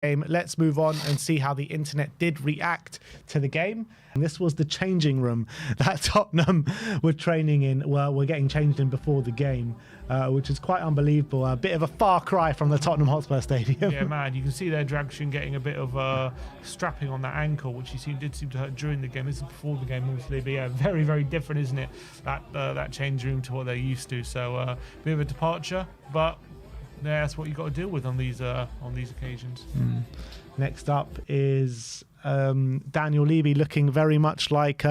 game. Let's move on and see how the internet did react to the game. And this was the changing room that Tottenham were training in. Well, we're getting changed in before the game, which is quite unbelievable. A bit of a far cry from the Tottenham Hotspur Stadium. Yeah, man, you can see there Dragshin getting a bit of strapping on that ankle, which did seem to hurt during the game. This is before the game, obviously, but yeah, very, very different, isn't it? That change room to what they're used to. So a bit of a departure, but yeah, that's what you got to deal with on these occasions. Next up is Daniel Levy, looking very much like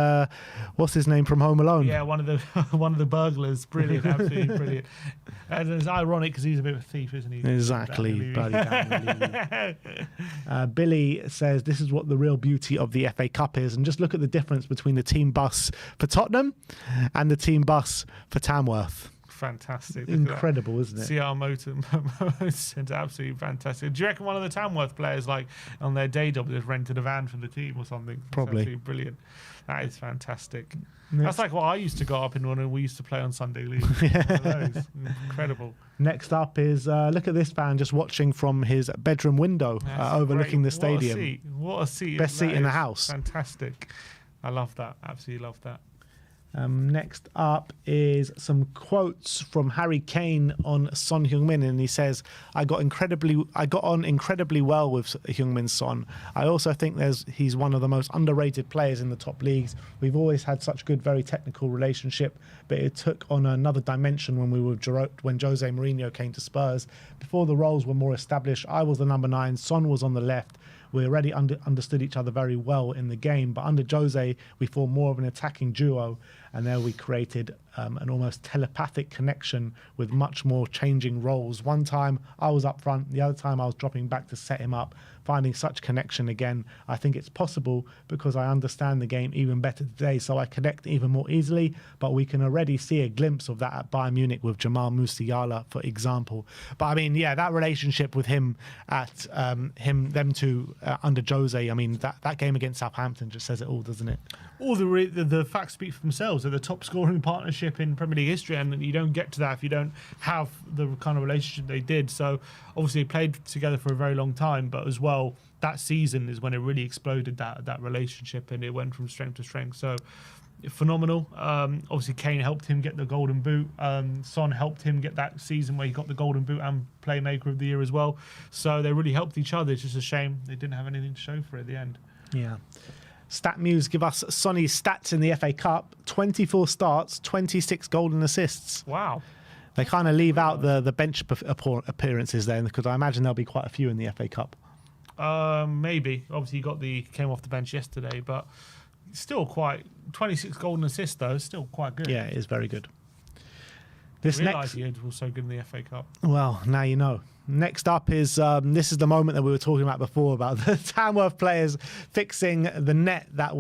what's his name from Home Alone? Yeah, one of the burglars. Brilliant, absolutely brilliant. And it's ironic because he's a bit of a thief, isn't he? Exactly, bloody Daniel Levy. Billy says this is what the real beauty of the FA Cup is, and just look at the difference between the team bus for Tottenham and the team bus for Tamworth. Fantastic. Incredible, isn't it? CR Motor Centre, absolutely fantastic. Do you reckon one of the Tamworth players, like on their day job, just rented a van for the team or something? Probably. Absolutely brilliant. That is fantastic. That's like what I used to go up in when we used to play on Sunday League. Yeah. Incredible. Next up is look at this fan just watching from his bedroom window, overlooking the stadium. What a seat. Best seat in the house. Fantastic. I love that. Absolutely love that. Next up is some quotes from Harry Kane on Son Heung-min, and he says, I got on incredibly well with Heung-min Son. I also think he's one of the most underrated players in the top leagues. We've always had such good, very technical relationship, but it took on another dimension when Jose Mourinho came to Spurs. Before the roles were more established, I was the number 9, Son was on the left. We already understood each other very well in the game, but under Jose, we formed more of an attacking duo, and there we created an almost telepathic connection with much more changing roles. One time I was up front, the other time I was dropping back to set him up, finding such connection again. I think it's possible because I understand the game even better today, so I connect even more easily, but we can already see a glimpse of that at Bayern Munich with Jamal Musiala, for example. But I mean, yeah, that relationship with him at them two under Jose, I mean, that game against Southampton just says it all, doesn't it? All the facts speak for themselves. They're the top scoring partnership in Premier League history, and you don't get to that if you don't have the kind of relationship they did. So obviously they played together for a very long time, but as well, that season is when it really exploded, that relationship, and it went from strength to strength. So phenomenal. Obviously Kane helped him get the golden boot. Son helped him get that season where he got the golden boot and playmaker of the year as well. So they really helped each other. It's just a shame they didn't have anything to show for it at the end. Yeah. StatMuse give us Sonny's stats in the FA Cup: 24 starts, 26 golden assists. Wow. They kind of leave out the bench appearances there, because I imagine there'll be quite a few in the FA Cup. Maybe. Obviously, he came off the bench yesterday, but still quite 26 golden assists though. Is still quite good. Yeah, it is very good. He was so good in the FA Cup. Well, now you know. Next up is this is the moment that we were talking about before, about the Tamworth players fixing the net that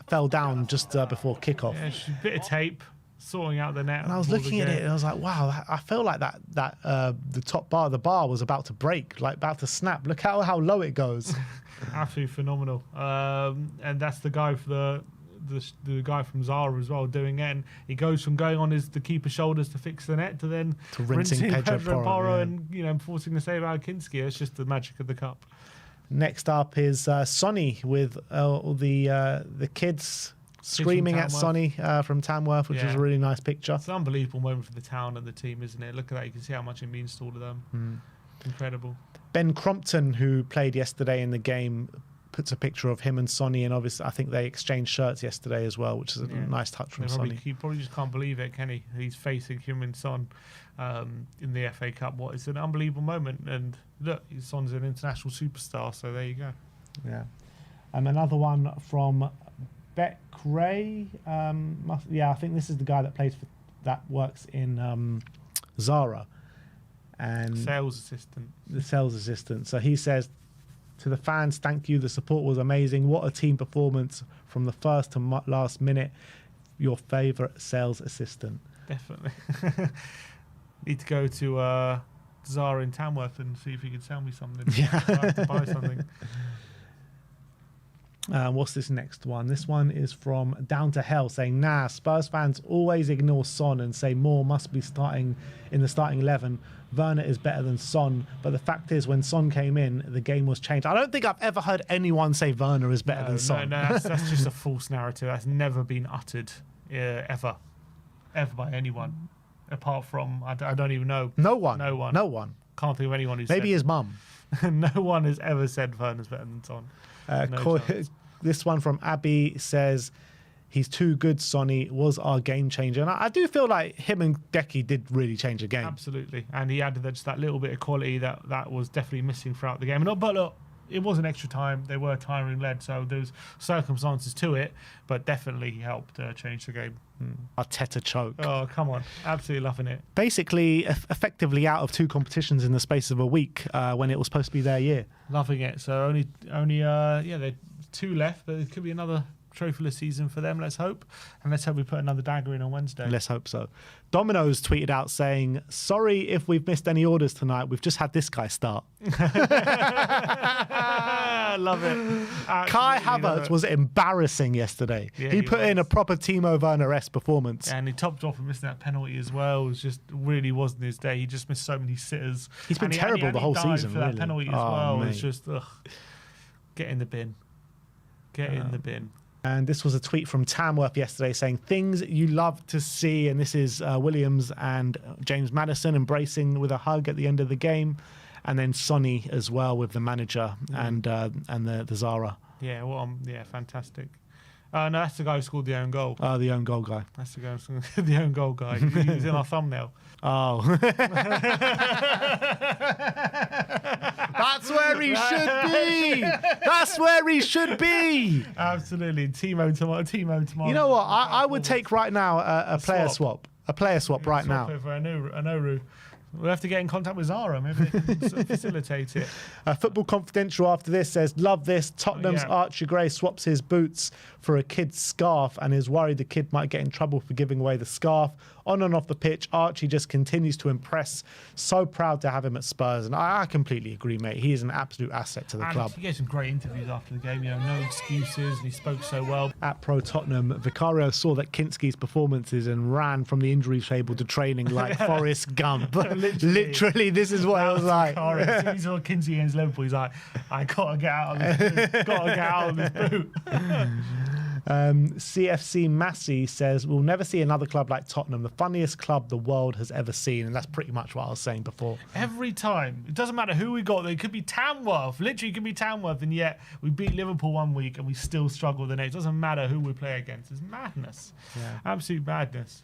fell down just before kickoff. Yeah, just a bit of tape, sorting out the net. And I was looking at it and I was like, wow, I feel like that the top bar, the bar was about to break, like about to snap. Look how low it goes. Absolutely phenomenal. And that's the guy for the guy from Zara as well doing it, and he goes from going on the keeper's shoulders to fix the net to then rinsing Pedro Porro, yeah. And forcing the save out of Kinski. It's just the magic of the cup. Next up is Sonny with all the kids screaming at Sonny from Tamworth, which is a really nice picture. It's an unbelievable moment for the town and the team, isn't it? Look at that. You can see how much it means to all of them. Incredible. Ben Crompton, who played yesterday in the game, puts a picture of him and Sonny, and obviously I think they exchanged shirts yesterday as well, which is a nice touch from Sonny. He probably just can't believe it, can he? He's facing Heung-min Son in the FA Cup. It's an unbelievable moment, and look, Son's an international superstar, so there you go. Yeah. Another one from Beck Ray. I think this is the guy that works in Zara. And sales assistant. The sales assistant. So he says, to the fans, thank you. The support was amazing. What a team performance from the first to last minute. Your favourite sales assistant. Definitely. Need to go to Zara in Tamworth and see if he can sell me something. Yeah. I have to buy something. What's this next one? This one is from Down to Hell saying, nah, Spurs fans always ignore Son and say Moore must be starting in the starting 11. Werner is better than Son. But the fact is, when Son came in, the game was changed. I don't think I've ever heard anyone say Werner is better than Son. No, that's just a false narrative. That's never been uttered, ever by anyone. Apart from, I don't even know. No one. Can't think of anyone who's Maybe his mum. No one has ever said Werner's better than Son. This one from Abby says, he's too good, Sonny, was our game changer. And I do feel like him and Decky did really change the game. Absolutely. And he added just that little bit of quality that was definitely missing throughout the game. But look, it was an extra time. They were tiring led, so there's circumstances to it. But definitely he helped change the game. Arteta choke. Oh, come on. Absolutely loving it. Basically, effectively out of 2 competitions in the space of a week when it was supposed to be their year. Loving it. So only they're 2 left, but it could be another trophyless season for them, let's hope. And let's hope we put another dagger in on Wednesday. Let's hope so. Domino's tweeted out saying, sorry if we've missed any orders tonight. We've just had this guy start. Love it. Kai Havertz was embarrassing yesterday. Yeah, he put in a proper Timo Werner-esque performance. And he topped off and missing that penalty as well. It was just really wasn't his day. He just missed so many sitters. He's been terrible the whole season, for really. that penalty as well. Mate. It's just, get in the bin. Get in the bin. And this was a tweet from Tamworth yesterday saying, things you love to see. And this is Williams and James Maddison embracing with a hug at the end of the game. And then Sonny as well with the manager and the Zara. Yeah, fantastic. No, that's the guy who scored the own goal. Oh, the own goal guy. That's the guy who scored the own goal guy. He was in our thumbnail. Oh. That's where he should be. That's where he should be. Absolutely. Timo tomorrow. You know what? I would take right now a player swap. A player swap right now. Swap it for Anoru. We'll have to get in contact with Zara. Maybe they can facilitate it. Football Confidential after this says, love this. Tottenham's Archie Gray swaps his boots for a kid's scarf and is worried the kid might get in trouble for giving away the scarf. On and off the pitch, Archie just continues to impress. So proud to have him at Spurs. And I completely agree, mate. He is an absolute asset to the club. He gave some great interviews after the game. No excuses. And he spoke so well. At Pro Tottenham, Vicario saw that Kinski's performances and ran from the injury table to training like Forrest Gump. Literally, this is what it was like. As soon as he saw Kinsey against Liverpool, he's like, I gotta get out of this boot. Gotta get out of this boot. CFC Massey says, we'll never see another club like Tottenham, the funniest club the world has ever seen. And that's pretty much what I was saying before. Every time. It doesn't matter who we got. It could be Tamworth. Literally, it could be Tamworth. And yet, we beat Liverpool one week and we still struggle the next. It doesn't matter who we play against. It's madness. Yeah. Absolute madness.